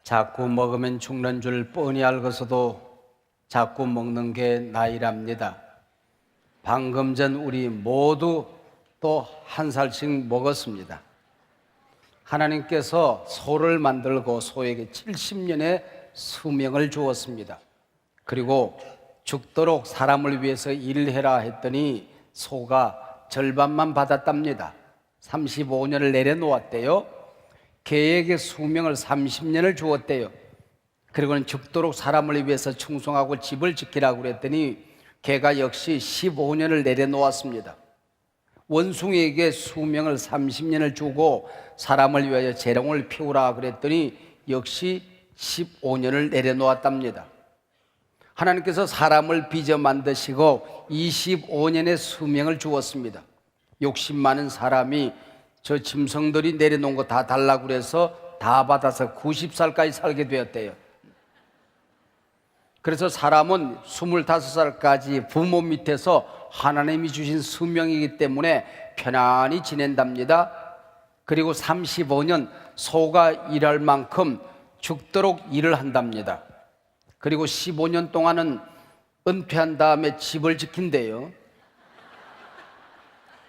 자꾸 먹으면 죽는 줄 뻔히 알고서도 자꾸 먹는 게 나이랍니다. 방금 전 우리 모두 또 한 살씩 먹었습니다. 하나님께서 소를 만들고 소에게 70년의 수명을 주었습니다. 그리고 죽도록 사람을 위해서 일을 해라 했더니 소가 절반만 받았답니다. 35년을 내려놓았대요. 개에게 수명을 30년을 주었대요. 그리고는 죽도록 사람을 위해서 충성하고 집을 지키라고 그랬더니 개가 역시 15년을 내려놓았습니다. 원숭이에게 수명을 30년을 주고 사람을 위하여 재롱을 피우라 그랬더니 역시 15년을 내려놓았답니다. 하나님께서 사람을 빚어 만드시고 25년의 수명을 주었습니다. 욕심 많은 사람이 저 짐승들이 내려놓은 거 다 달라고 그래서 다 받아서 90살까지 살게 되었대요. 그래서 사람은 25살까지 부모 밑에서 하나님이 주신 수명이기 때문에 편안히 지낸답니다. 그리고 35년 소가 일할 만큼 죽도록 일을 한답니다. 그리고 15년 동안은 은퇴한 다음에 집을 지킨대요.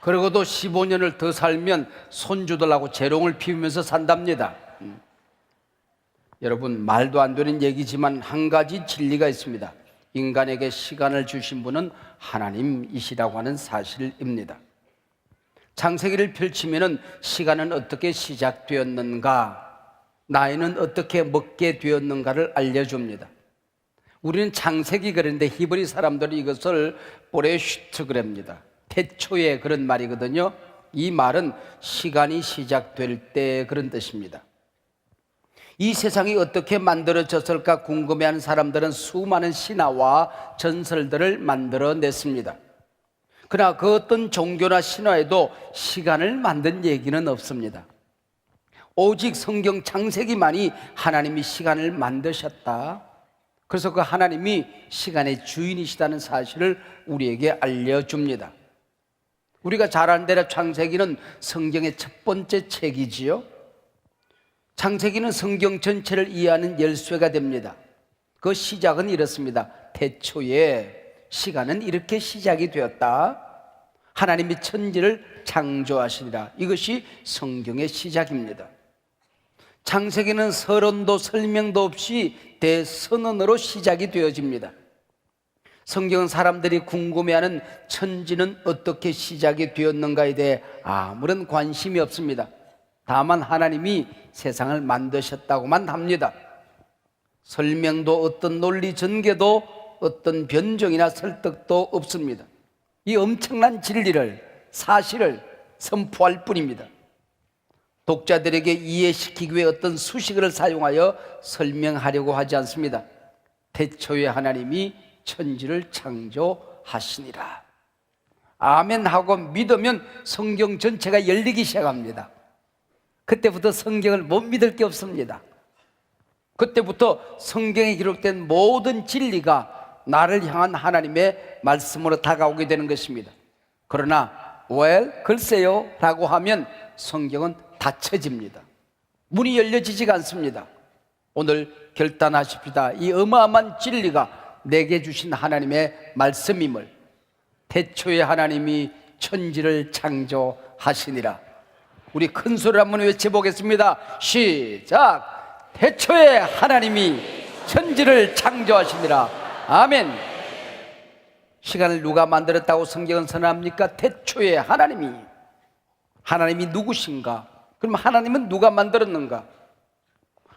그리고도 15년을 더 살면 손주들하고 재롱을 피우면서 산답니다. 여러분, 말도 안 되는 얘기지만 한 가지 진리가 있습니다. 인간에게 시간을 주신 분은 하나님이시라고 하는 사실입니다. 창세기를 펼치면 시간은 어떻게 시작되었는가, 나이는 어떻게 먹게 되었는가를 알려줍니다. 우리는 창세기 그랬는데 히브리 사람들이 이것을 보레슈트 그럽니다. 태초에 그런 말이거든요. 이 말은 시간이 시작될 때 그런 뜻입니다. 이 세상이 어떻게 만들어졌을까 궁금해하는 사람들은 수많은 신화와 전설들을 만들어냈습니다. 그러나 그 어떤 종교나 신화에도 시간을 만든 얘기는 없습니다. 오직 성경 창세기만이 하나님이 시간을 만드셨다. 그래서 그 하나님이 시간의 주인이시다는 사실을 우리에게 알려줍니다. 우리가 잘 아는 대로 창세기는 성경의 첫 번째 책이지요. 창세기는 성경 전체를 이해하는 열쇠가 됩니다. 그 시작은 이렇습니다. 태초에 시간은 이렇게 시작이 되었다. 하나님이 천지를 창조하시니라. 이것이 성경의 시작입니다. 창세기는 서론도 설명도 없이 대선언으로 시작이 되어집니다. 성경은 사람들이 궁금해하는 천지는 어떻게 시작이 되었는가에 대해 아무런 관심이 없습니다. 다만 하나님이 세상을 만드셨다고만 합니다. 설명도 어떤 논리 전개도 어떤 변종이나 설득도 없습니다. 이 엄청난 진리를, 사실을 선포할 뿐입니다. 독자들에게 이해시키기 위해 어떤 수식어를 사용하여 설명하려고 하지 않습니다. 태초에 하나님이 천지를 창조하시니라. 아멘 하고 믿으면 성경 전체가 열리기 시작합니다. 그때부터 성경을 못 믿을 게 없습니다. 그때부터 성경에 기록된 모든 진리가 나를 향한 하나님의 말씀으로 다가오게 되는 것입니다. 그러나 글쎄요 라고 하면 성경은 닫혀집니다. 문이 열려지지가 않습니다. 오늘 결단하십시다. 이 어마어마한 진리가 내게 주신 하나님의 말씀임을, 태초에 하나님이 천지를 창조하시니라. 우리 큰 소리로 한번 외쳐보겠습니다. 시작! 태초에 하나님이 천지를 창조하시니라. 아멘. 시간을 누가 만들었다고 성경은 선언합니까? 태초에 하나님이 누구신가? 그럼 하나님은 누가 만들었는가?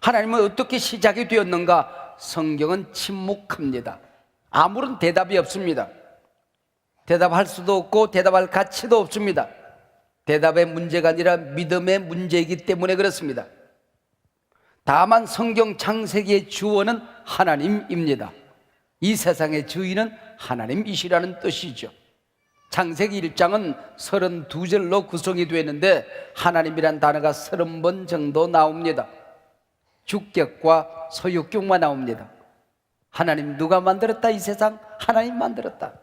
하나님은 어떻게 시작이 되었는가? 성경은 침묵합니다. 아무런 대답이 없습니다. 대답할 수도 없고 대답할 가치도 없습니다. 대답의 문제가 아니라 믿음의 문제이기 때문에 그렇습니다. 다만 성경 창세기의 주어는 하나님입니다. 이 세상의 주인은 하나님이시라는 뜻이죠. 창세기 1장은 32절로 구성이 되어 있는데 하나님이란 단어가 30번 정도 나옵니다. 주격과 소유격만 나옵니다. 하나님 누가 만들었다? 이 세상 하나님 만들었다.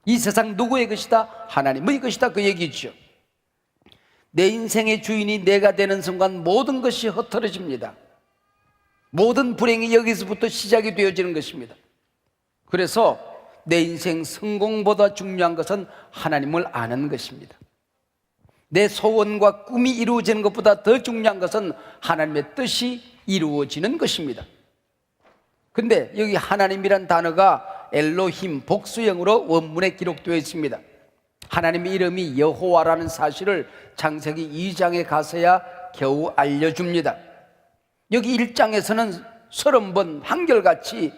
이 세상 누구의 것이다? 하나님의 것이다. 그 얘기죠. 내 인생의 주인이 내가 되는 순간 모든 것이 흩어집니다. 모든 불행이 여기서부터 시작이 되어지는 것입니다. 그래서 내 인생 성공보다 중요한 것은 하나님을 아는 것입니다. 내 소원과 꿈이 이루어지는 것보다 더 중요한 것은 하나님의 뜻이 이루어지는 것입니다. 근데 여기 하나님이란 단어가 엘로힘 복수형으로 원문에 기록되어 있습니다. 하나님의 이름이 여호와라는 사실을 창세기 2장에 가서야 겨우 알려줍니다. 여기 1장에서는 30번 한결같이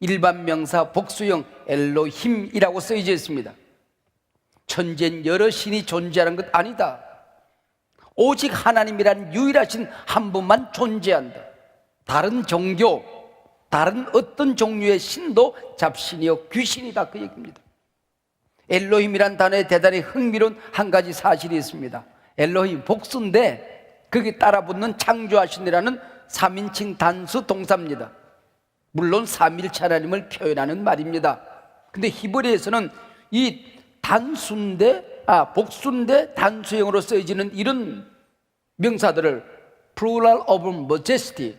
일반 명사 복수형 엘로힘이라고 쓰여져 있습니다. 천지엔 여러 신이 존재하는 것 아니다. 오직 하나님이란 유일하신 한 분만 존재한다. 다른 종교, 다른 어떤 종류의 신도 잡신이요 귀신이다, 그 얘기입니다. 엘로힘이란 단어에 대단히 흥미로운 한 가지 사실이 있습니다. 엘로힘 복수인데 거기 따라붙는 창조하신이라는 3인칭 단수 동사입니다. 물론 삼일체 하나님을 표현하는 말입니다. 근데 히브리에서는 이 복수인데 단수형으로 쓰여지는 이런 명사들을 plural of majesty,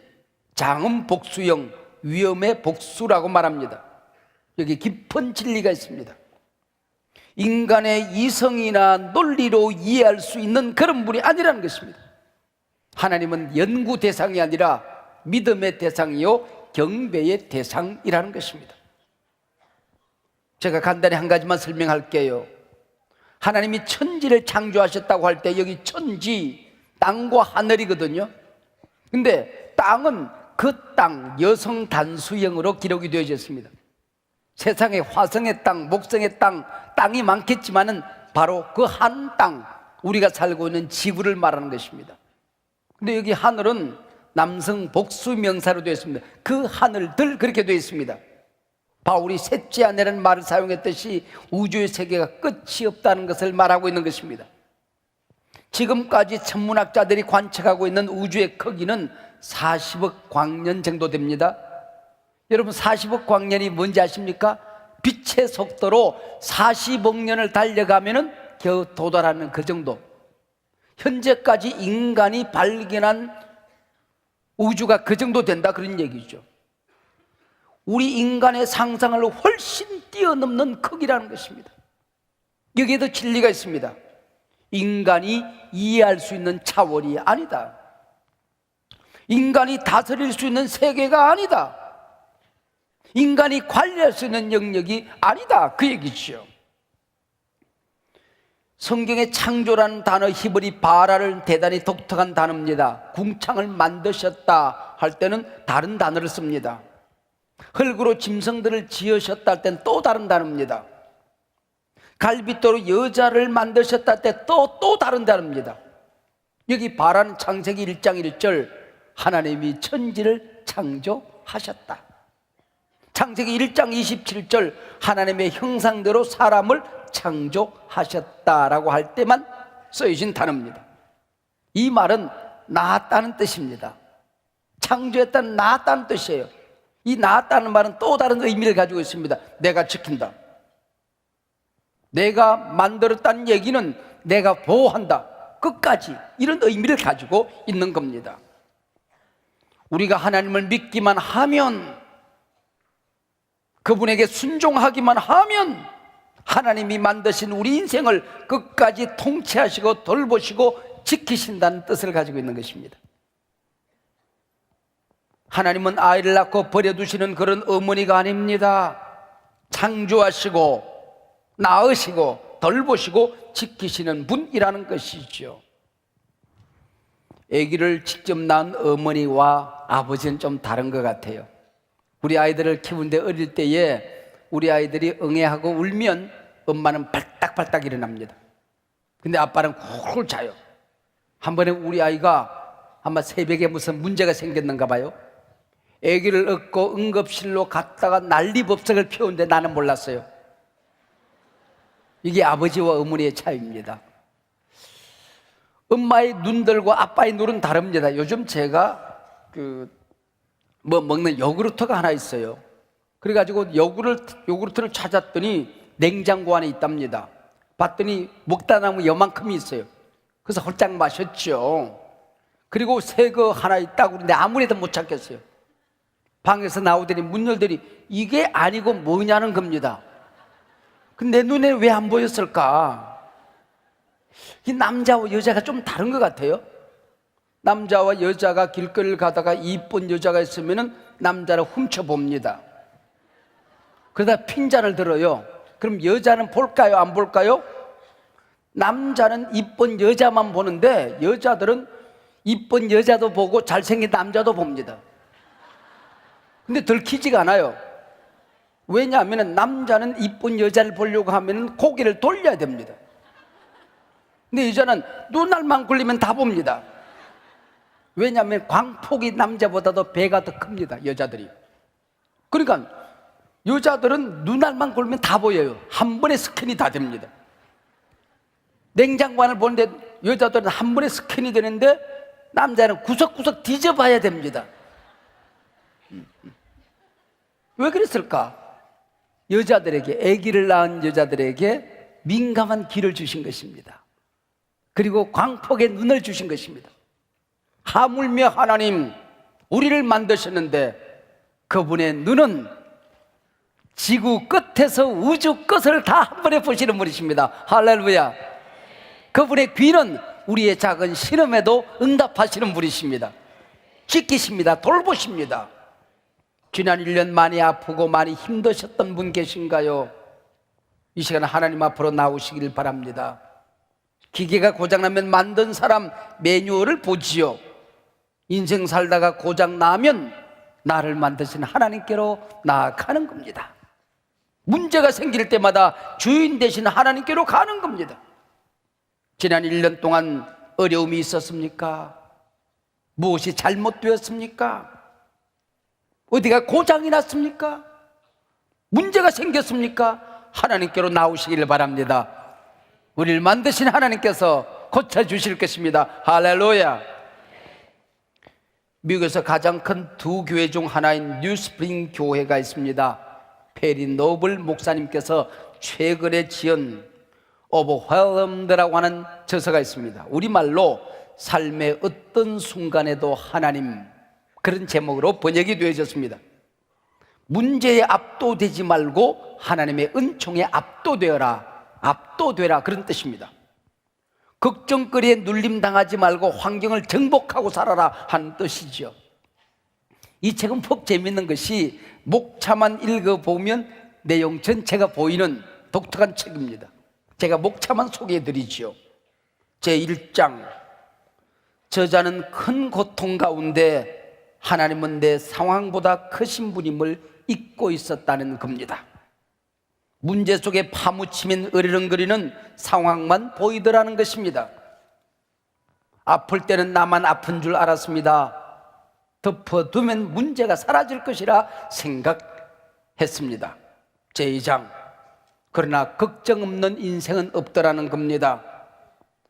장엄 복수형, 위엄의 복수라고 말합니다. 여기 깊은 진리가 있습니다. 인간의 이성이나 논리로 이해할 수 있는 그런 분이 아니라는 것입니다. 하나님은 연구 대상이 아니라 믿음의 대상이요 경배의 대상이라는 것입니다. 제가 간단히 한 가지만 설명할게요. 하나님이 천지를 창조하셨다고 할 때 여기 천지, 땅과 하늘이거든요. 근데 땅은 그 땅, 여성 단수형으로 기록이 되어졌습니다. 세상에 화성의 땅, 목성의 땅, 땅이 많겠지만은 바로 그 한 땅, 우리가 살고 있는 지구를 말하는 것입니다. 근데 여기 하늘은 남성 복수 명사로 되어 있습니다. 그 하늘들, 그렇게 되어 있습니다. 바울이 셋째 아내라는 말을 사용했듯이 우주의 세계가 끝이 없다는 것을 말하고 있는 것입니다. 지금까지 천문학자들이 관측하고 있는 우주의 크기는 40억 광년 정도 됩니다. 여러분 40억 광년이 뭔지 아십니까? 빛의 속도로 40억 년을 달려가면 겨우 도달하는 그 정도. 현재까지 인간이 발견한 우주가 그 정도 된다, 그런 얘기죠. 우리 인간의 상상을 훨씬 뛰어넘는 크기라는 것입니다. 여기에도 진리가 있습니다. 인간이 이해할 수 있는 차원이 아니다. 인간이 다스릴 수 있는 세계가 아니다. 인간이 관리할 수 있는 영역이 아니다, 그 얘기죠. 성경의 창조라는 단어 히브리 바라를 대단히 독특한 단어입니다. 궁창을 만드셨다 할 때는 다른 단어를 씁니다. 흙으로 짐승들을 지으셨다 할 때는 또 다른 단어입니다. 갈빗도로 여자를 만드셨다 할 때 또 다른 단어입니다. 여기 바라는 창세기 1장 1절 하나님이 천지를 창조하셨다. 창세기 1장 27절 하나님의 형상대로 사람을 창조하셨다라고 할 때만 쓰여진 단어입니다. 이 말은 낳았다는 뜻입니다. 창조했다는 낳았다는 뜻이에요. 이 낳았다는 말은 또 다른 의미를 가지고 있습니다. 내가 지킨다. 내가 만들었다는 얘기는 내가 보호한다. 끝까지 이런 의미를 가지고 있는 겁니다. 우리가 하나님을 믿기만 하면, 그분에게 순종하기만 하면 하나님이 만드신 우리 인생을 끝까지 통치하시고 돌보시고 지키신다는 뜻을 가지고 있는 것입니다. 하나님은 아이를 낳고 버려두시는 그런 어머니가 아닙니다. 창조하시고 낳으시고 돌보시고 지키시는 분이라는 것이죠. 아기를 직접 낳은 어머니와 아버지는 좀 다른 것 같아요. 우리 아이들을 키우는데 어릴 때에 우리 아이들이 응애하고 울면 엄마는 발딱발딱 일어납니다. 근데 아빠는 쿨쿨 자요. 한 번에 우리 아이가 아마 새벽에 무슨 문제가 생겼는가 봐요. 아기를 얻고 응급실로 갔다가 난리법석을 피우는데 나는 몰랐어요. 이게 아버지와 어머니의 차이입니다. 엄마의 눈들과 아빠의 눈은 다릅니다. 요즘 제가 먹는 요구르트가 하나 있어요. 그래가지고 요구르트를 찾았더니 냉장고 안에 있답니다. 봤더니 먹다 남은 요만큼이 있어요. 그래서 홀짝 마셨죠. 그리고 새 거 하나 있다고 그러는데 아무래도 못 찾겠어요. 방에서 나오더니 문 열더니 이게 아니고 뭐냐는 겁니다. 근데 내 눈에 왜 안 보였을까? 이 남자와 여자가 좀 다른 것 같아요. 남자와 여자가 길거리를 가다가 이쁜 여자가 있으면 남자를 훔쳐봅니다. 그러다 핀잔을 들어요. 그럼 여자는 볼까요? 안 볼까요? 남자는 이쁜 여자만 보는데 여자들은 이쁜 여자도 보고 잘생긴 남자도 봅니다. 근데 들키지가 않아요. 왜냐하면 남자는 이쁜 여자를 보려고 하면 고개를 돌려야 됩니다. 근데 여자는 눈알만 굴리면 다 봅니다. 왜냐하면 광폭이 남자보다도 배가 더 큽니다. 여자들이. 그러니까 여자들은 눈알만 굴면 다 보여요. 한 번에 스캔이 다 됩니다. 냉장고 안을 보는데 여자들은 한 번에 스캔이 되는데 남자는 구석구석 뒤져봐야 됩니다. 왜 그랬을까? 여자들에게, 아기를 낳은 여자들에게 민감한 귀를 주신 것입니다. 그리고 광폭의 눈을 주신 것입니다. 하물며 하나님 우리를 만드셨는데 그분의 눈은 지구 끝에서 우주 끝을 다 한 번에 보시는 분이십니다. 할렐루야. 그분의 귀는 우리의 작은 신음에도 응답하시는 분이십니다. 지키십니다. 돌보십니다. 지난 1년 많이 아프고 많이 힘드셨던 분 계신가요? 이 시간 하나님 앞으로 나오시길 바랍니다. 기계가 고장나면 만든 사람 매뉴얼을 보지요. 인생 살다가 고장나면 나를 만드신 하나님께로 나아가는 겁니다. 문제가 생길 때마다 주인 되신 하나님께로 가는 겁니다. 지난 1년 동안 어려움이 있었습니까? 무엇이 잘못되었습니까? 어디가 고장이 났습니까? 문제가 생겼습니까? 하나님께로 나오시길 바랍니다. 우리를 만드신 하나님께서 고쳐주실 것입니다. 할렐루야. 미국에서 가장 큰 두 교회 중 하나인 뉴스프링 교회가 있습니다. 페리 노블 목사님께서 최근에 지은 오버웰럼드라고 하는 저서가 있습니다. 우리말로 삶의 어떤 순간에도 하나님, 그런 제목으로 번역이 되어졌습니다. 문제에 압도되지 말고 하나님의 은총에 압도되라 그런 뜻입니다. 걱정거리에 눌림당하지 말고 환경을 정복하고 살아라 하는 뜻이죠. 이 책은 퍽 재밌는 것이 목차만 읽어보면 내용 전체가 보이는 독특한 책입니다. 제가 목차만 소개해드리죠. 제1장, 저자는 큰 고통 가운데 하나님은 내 상황보다 크신 분임을 잊고 있었다는 겁니다. 문제 속에 파묻히면 으르렁거리는 상황만 보이더라는 것입니다. 아플 때는 나만 아픈 줄 알았습니다. 덮어두면 문제가 사라질 것이라 생각했습니다. 제2장, 그러나 걱정 없는 인생은 없더라는 겁니다.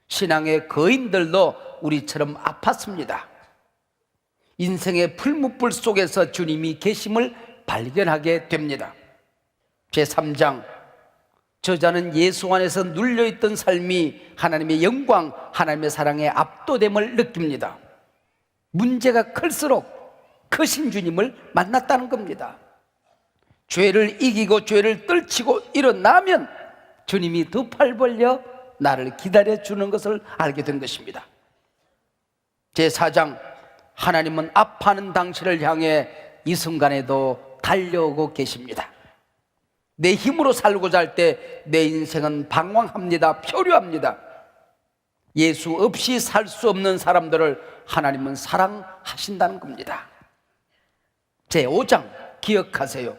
신앙의 거인들도 우리처럼 아팠습니다. 인생의 풀무불 속에서 주님이 계심을 발견하게 됩니다. 제3장, 저자는 예수 안에서 눌려있던 삶이 하나님의 영광, 하나님의 사랑에 압도됨을 느낍니다. 문제가 클수록 크신 주님을 만났다는 겁니다. 죄를 이기고 죄를 떨치고 일어나면 주님이 두 팔 벌려 나를 기다려주는 것을 알게 된 것입니다. 제4장, 하나님은 아파하는 당신을 향해 이 순간에도 달려오고 계십니다. 내 힘으로 살고자 할 때 내 인생은 방황합니다. 표류합니다. 예수 없이 살 수 없는 사람들을 하나님은 사랑하신다는 겁니다. 제5장, 기억하세요.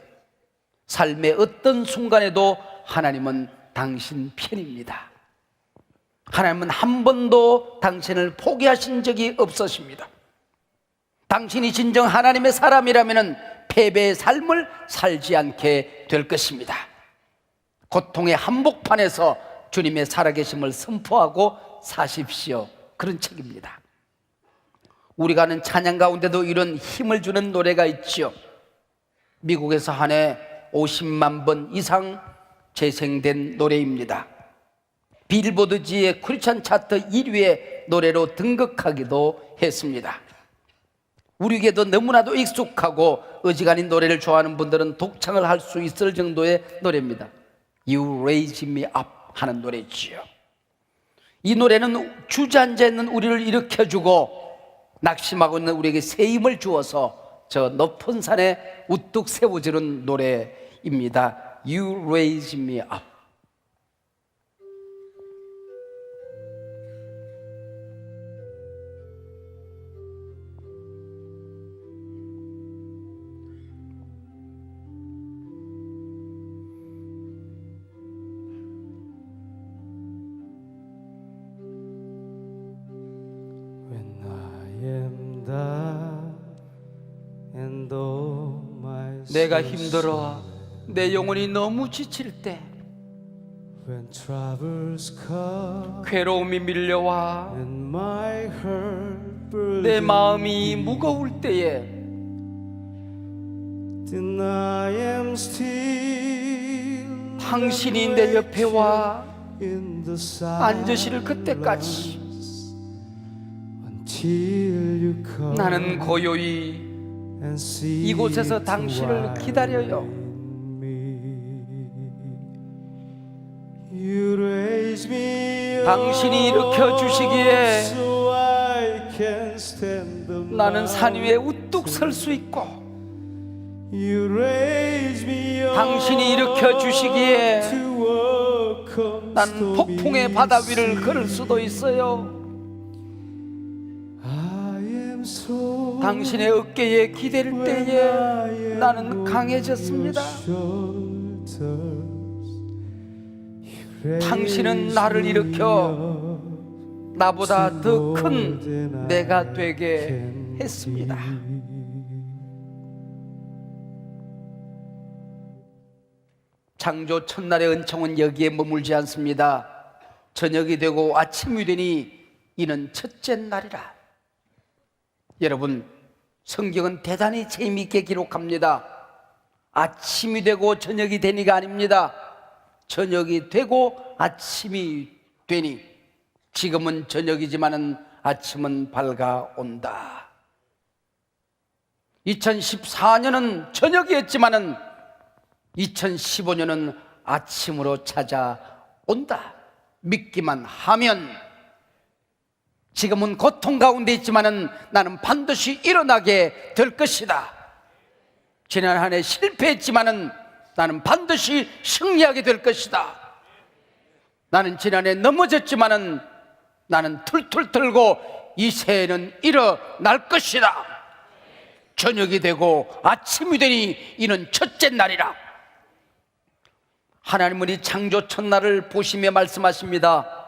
삶의 어떤 순간에도 하나님은 당신 편입니다. 하나님은 한 번도 당신을 포기하신 적이 없으십니다. 당신이 진정 하나님의 사람이라면 패배의 삶을 살지 않게 될 것입니다. 고통의 한복판에서 주님의 살아계심을 선포하고 사십시오. 그런 책입니다. 우리가 아는 찬양 가운데도 이런 힘을 주는 노래가 있죠. 미국에서 한 해 50만 번 이상 재생된 노래입니다. 빌보드지의 크리스천 차트 1위의 노래로 등극하기도 했습니다. 우리에게도 너무나도 익숙하고 어지간히 노래를 좋아하는 분들은 독창을 할 수 있을 정도의 노래입니다. You raise me up 하는 노래지요. 이 노래는 주저앉아 있는 우리를 일으켜주고 낙심하고 있는 우리에게 새 힘을 주어서 저 높은 산에 우뚝 세워지는 노래입니다. You raise me up. 내가 힘들어 내 영혼이 너무 지칠 때, 괴로움이 밀려와 내 마음이 무거울 때에 당신이 내 옆에 와 앉으실 그때까지 나는 고요히 이곳에서 당신을 기다려요. 당신이 일으켜 주시기에 나는 산 위에 우뚝 설 수 있고, 당신이 일으켜 주시기에 나는 폭풍의 바다 위를 걸을 수도 있어요. 당신의 어깨에 기댈 때에 나는 강해졌습니다. 당신은 나를 일으켜 나보다 더 큰 내가 되게 했습니다. 창조 첫날의 은총은 여기에 머물지 않습니다. 저녁이 되고 아침이 되니 이는 첫째 날이라. 여러분, 성경은 대단히 재미있게 기록합니다. 아침이 되고 저녁이 되니가 아닙니다. 저녁이 되고 아침이 되니, 지금은 저녁이지만은 아침은 밝아온다. 2014년은 저녁이었지만은 2015년은 아침으로 찾아온다. 믿기만 하면. 지금은 고통 가운데 있지만은 나는 반드시 일어나게 될 것이다. 지난 한 해 실패했지만은 나는 반드시 승리하게 될 것이다. 나는 지난해 넘어졌지만은 나는 툴툴 틀고 이 새해는 일어날 것이다. 저녁이 되고 아침이 되니 이는 첫째 날이라. 하나님은 이 창조 첫날을 보시며 말씀하십니다.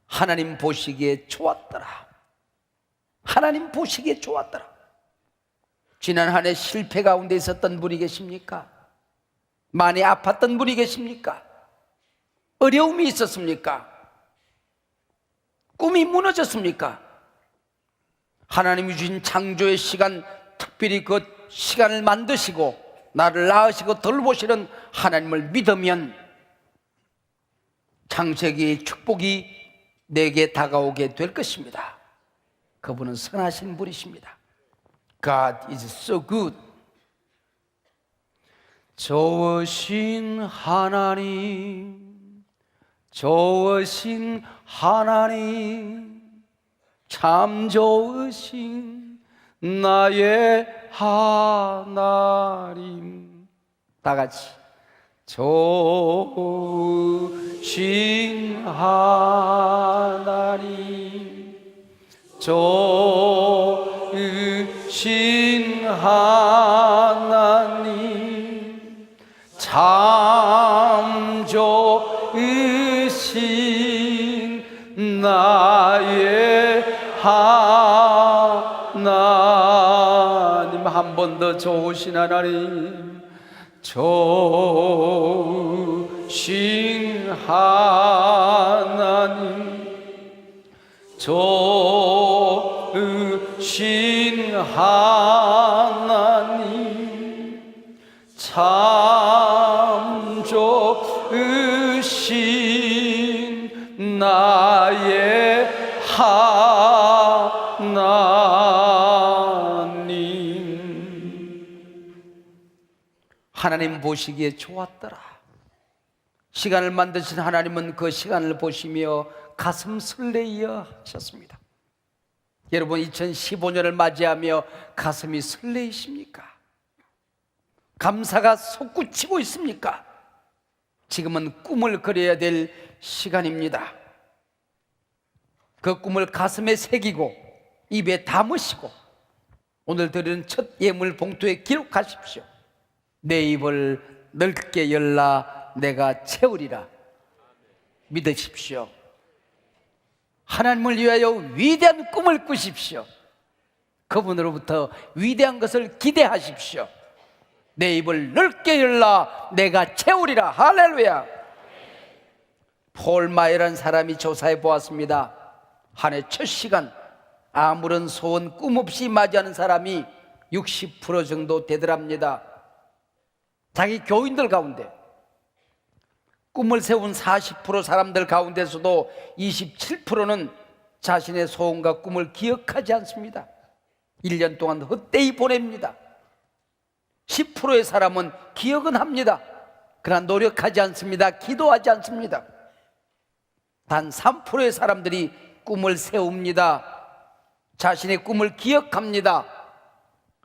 하나님 보시기에 좋았더라. 하나님 보시기에 좋았더라. 지난 한 해 실패 가운데 있었던 분이 계십니까? 많이 아팠던 분이 계십니까? 어려움이 있었습니까? 꿈이 무너졌습니까? 하나님이 주신 창조의 시간, 특별히 그 시간을 만드시고 나를 낳으시고 돌보시는 하나님을 믿으면 창세기의 축복이 내게 다가오게 될 것입니다. 그분은 선하신 분이십니다. God is so good. 좋으신 하나님, 좋으신 하나님, 참 좋으신 나의 하나님. 다 같이 좋으신 하나님, 좋으신 하나님, 참 좋으신 나의 하나님. 한 번 더 좋으신 하나님, 좋으신 하나님, 좋으신 하나님, 참 좋으신 나의 하나님. 하나님 보시기에 좋았더라. 시간을 만드신 하나님은 그 시간을 보시며 가슴 설레이어 하셨습니다. 여러분, 2015년을 맞이하며 가슴이 설레이십니까? 감사가 솟구치고 있습니까? 지금은 꿈을 그려야 될 시간입니다. 그 꿈을 가슴에 새기고 입에 담으시고 오늘 드리는 첫 예물 봉투에 기록하십시오. 내 입을 넓게 열라 내가 채우리라. 믿으십시오. 하나님을 위하여 위대한 꿈을 꾸십시오. 그분으로부터 위대한 것을 기대하십시오. 내 입을 넓게 열라 내가 채우리라. 할렐루야. 폴 마이라는 사람이 조사해 보았습니다. 한 해 첫 시간 아무런 소원 꿈 없이 맞이하는 사람이 60% 정도 되더랍니다. 자기 교인들 가운데 꿈을 세운 40% 사람들 가운데서도 27%는 자신의 소원과 꿈을 기억하지 않습니다. 1년 동안 헛되이 보냅니다. 10%의 사람은 기억은 합니다. 그러나 노력하지 않습니다. 기도하지 않습니다. 단 3%의 사람들이 꿈을 세웁니다. 자신의 꿈을 기억합니다.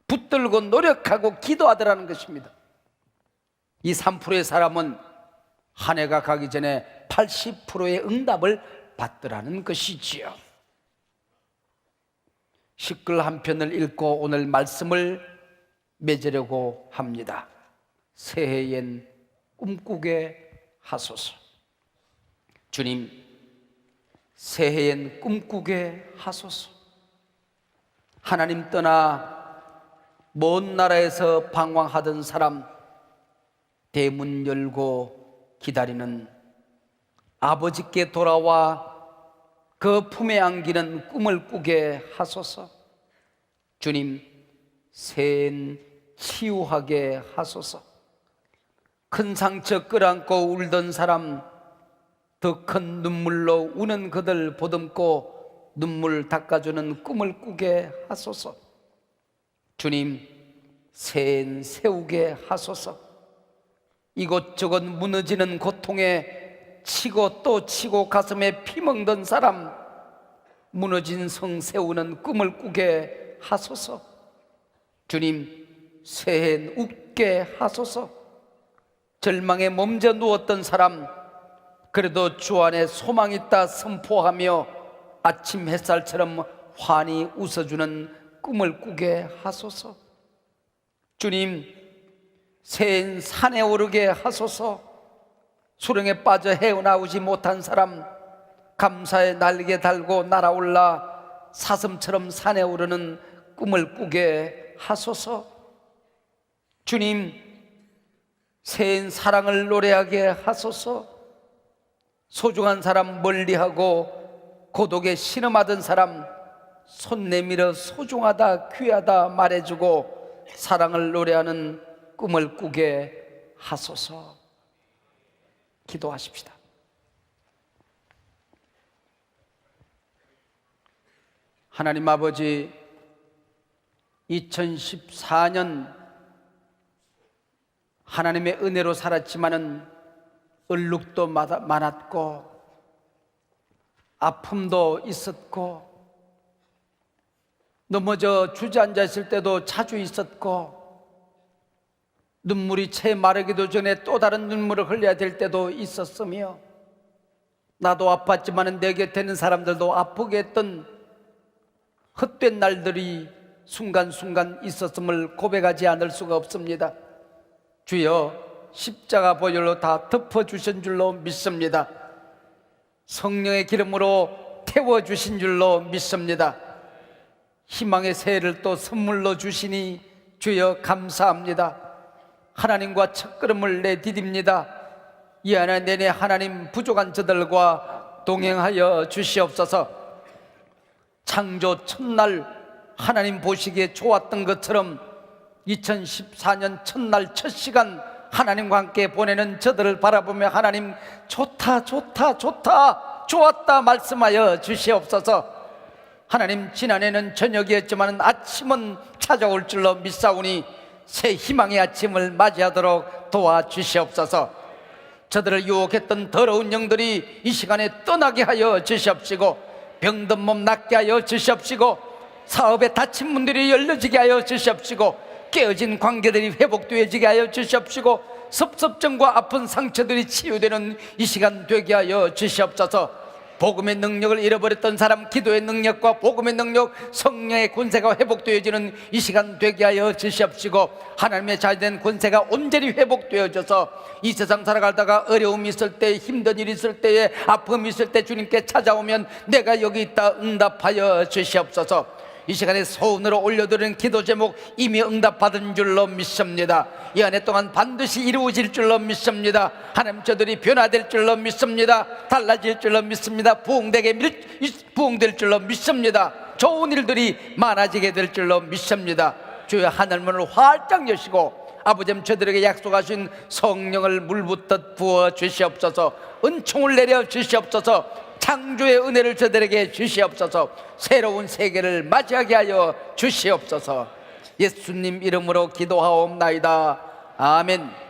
붙들고 노력하고 기도하더라는 것입니다. 이 3%의 사람은 한 해가 가기 전에 80%의 응답을 받더라는 것이지요. 시글 한 편을 읽고 오늘 말씀을 맺으려고 합니다. 새해엔 꿈꾸게 하소서. 주님, 새해엔 꿈꾸게 하소서. 하나님 떠나 먼 나라에서 방황하던 사람, 대문 열고 기다리는 아버지께 돌아와 그 품에 안기는 꿈을 꾸게 하소서. 주님, 새해엔 치유하게 하소서. 큰 상처 끌안고 울던 사람, 더 큰 눈물로 우는 그들 보듬고 눈물 닦아주는 꿈을 꾸게 하소서. 주님, 새해엔 세우게 하소서. 이곳저곳 무너지는 고통에 치고 또 치고 가슴에 피멍든 사람, 무너진 성 세우는 꿈을 꾸게 하소서. 주님, 새해엔 웃게 하소서. 절망에 몸져 누웠던 사람, 그래도 주 안에 소망이 있다 선포하며 아침 햇살처럼 환히 웃어주는 꿈을 꾸게 하소서. 주님, 새해엔 산에 오르게 하소서. 수렁에 빠져 헤어나오지 못한 사람, 감사의 날개 달고 날아올라 사슴처럼 산에 오르는 꿈을 꾸게 하소서. 주님, 새해엔 사랑을 노래하게 하소서. 소중한 사람 멀리하고 고독에 신음하던 사람, 손 내밀어 소중하다 귀하다 말해주고 사랑을 노래하는 꿈을 꾸게 하소서. 기도하십시다. 하나님 아버지, 2014년 하나님의 은혜로 살았지만은 얼룩도 많았고 아픔도 있었고 넘어져 주저앉아 있을 때도 자주 있었고 눈물이 채 마르기도 전에 또 다른 눈물을 흘려야 될 때도 있었으며 나도 아팠지만 내 곁에 있는 사람들도 아프게 했던 헛된 날들이 순간순간 있었음을 고백하지 않을 수가 없습니다. 주여, 십자가 보혈로 다 덮어주신 줄로 믿습니다. 성령의 기름으로 태워주신 줄로 믿습니다. 희망의 새해를 또 선물로 주시니 주여 감사합니다. 하나님과 첫걸음을 내디딥니다. 이 한 해 내내 하나님 부족한 저들과 동행하여 주시옵소서. 창조 첫날 하나님 보시기에 좋았던 것처럼 2014년 첫날 첫 시간 하나님과 함께 보내는 저들을 바라보며 하나님 좋다 좋다 좋다 좋았다 말씀하여 주시옵소서. 하나님, 지난해는 저녁이었지만 아침은 찾아올 줄로 믿사오니 새 희망의 아침을 맞이하도록 도와주시옵소서. 저들을 유혹했던 더러운 영들이 이 시간에 떠나게 하여 주시옵시고, 병든 몸 낫게 하여 주시옵시고, 사업에 닫힌 문들이 열려지게 하여 주시옵시고, 깨어진 관계들이 회복되어지게 하여 주시옵시고, 섭섭증과 아픈 상처들이 치유되는 이 시간 되게 하여 주시옵소서. 복음의 능력을 잃어버렸던 사람, 기도의 능력과 복음의 능력, 성령의 권세가 회복되어지는 이 시간 되게 하여 주시옵시고, 하나님의 자유된 권세가 온전히 회복되어져서 이 세상 살아가다가 어려움이 있을 때, 힘든 일이 있을 때에, 아픔이 있을 때 주님께 찾아오면 내가 여기 있다 응답하여 주시옵소서. 이 시간에 소원으로 올려드리는 기도 제목 이미 응답받은 줄로 믿습니다. 이 한 해 동안 반드시 이루어질 줄로 믿습니다. 하나님, 저들이 변화될 줄로 믿습니다. 달라질 줄로 믿습니다. 부흥될 줄로 믿습니다. 좋은 일들이 많아지게 될 줄로 믿습니다. 주여, 하늘문을 활짝 여시고 아버지, 저들에게 약속하신 성령을 물붓듯 부어 주시옵소서. 은총을 내려 주시옵소서. 창조의 은혜를 저들에게 주시옵소서. 새로운 세계를 맞이하게 하여 주시옵소서. 예수님 이름으로 기도하옵나이다. 아멘.